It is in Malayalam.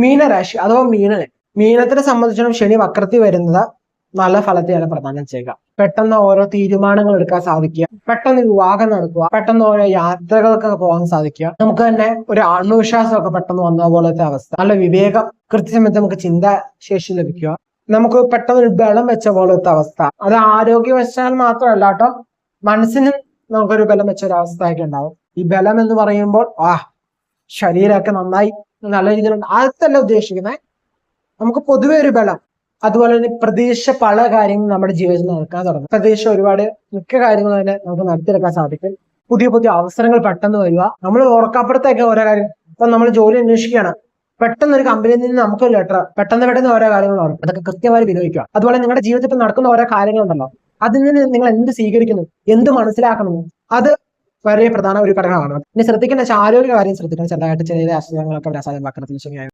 മീനരാശി അഥവാ മീനത്തിനെ സംബന്ധിച്ചിടത്തോളം ശനി വക്രത്തിൽ വരുന്നത് നല്ല ഫലത്തെയാണ് പ്രദാനം ചെയ്യുക. പെട്ടെന്ന് ഓരോ തീരുമാനങ്ങൾ എടുക്കാൻ സാധിക്കുക, പെട്ടെന്ന് വിവാഹം നടക്കുക, പെട്ടെന്ന് ഓരോ യാത്രകൾക്കൊക്കെ പോകാൻ സാധിക്കുക, നമുക്ക് തന്നെ ഒരു ആത്മവിശ്വാസമൊക്കെ പെട്ടെന്ന് വന്ന പോലത്തെ അവസ്ഥ, നല്ല വിവേകം, കൃത്യസമയത്ത് നമുക്ക് ചിന്താശേഷി ലഭിക്കുക, നമുക്ക് പെട്ടെന്ന് ഒരു ബലം വെച്ച പോലത്തെ അവസ്ഥ. അത് ആരോഗ്യവശാൽ മാത്രമല്ല കേട്ടോ, മനസ്സിന് നമുക്കൊരു ബലം വെച്ച ഒരു അവസ്ഥയൊക്കെ ഉണ്ടാവും. ഈ ബലം എന്ന് പറയുമ്പോൾ ശരീരമൊക്കെ നന്നായി നല്ല രീതിയിലുണ്ട് അതല്ല ഉദ്ദേശിക്കുന്നത്. നമുക്ക് പൊതുവെ ഒരു ബലം, അതുപോലെ തന്നെ പ്രതീക്ഷ പല കാര്യങ്ങളും നമ്മുടെ ജീവിതത്തിൽ നടക്കാൻ തുടങ്ങും. പ്രതീക്ഷ ഒരുപാട് മിക്ക കാര്യങ്ങളും തന്നെ നമുക്ക് നടത്തിയെടുക്കാൻ സാധിക്കും. പുതിയ പുതിയ അവസരങ്ങൾ പെട്ടെന്ന് വരിക, നമ്മൾ ഓർക്കപ്പുറത്തൊക്കെ ഓരോ കാര്യം. ഇപ്പൊ നമ്മൾ ജോലി അന്വേഷിക്കുകയാണ്, പെട്ടെന്ന് ഒരു കമ്പനിയിൽ നിന്ന് നമുക്ക് ലെറ്റർ, പെട്ടെന്ന് ഓരോ കാര്യങ്ങളാണ്, അതൊക്കെ കൃത്യമായി വിനിയോഗിക്കുക. അതുപോലെ നിങ്ങളുടെ ജീവിതത്തിൽ നടക്കുന്ന ഓരോ കാര്യങ്ങളുണ്ടല്ലോ, അതിൽ നിന്ന് നിങ്ങൾ എന്ത് സ്വീകരിക്കുന്നു, എന്ത് മനസ്സിലാക്കണം, അത് വളരെ പ്രധാന ഒരു ഘടകമാണ്. ഇനി ശ്രദ്ധിക്കേണ്ട ആരോഗ്യ കാര്യം ശ്രദ്ധിക്കണം. ചെറുതായിട്ട് ചെറിയ അസുഖങ്ങളൊക്കെ വരാൻ സാധ്യത വക്രത്തിൽ ശനിയായ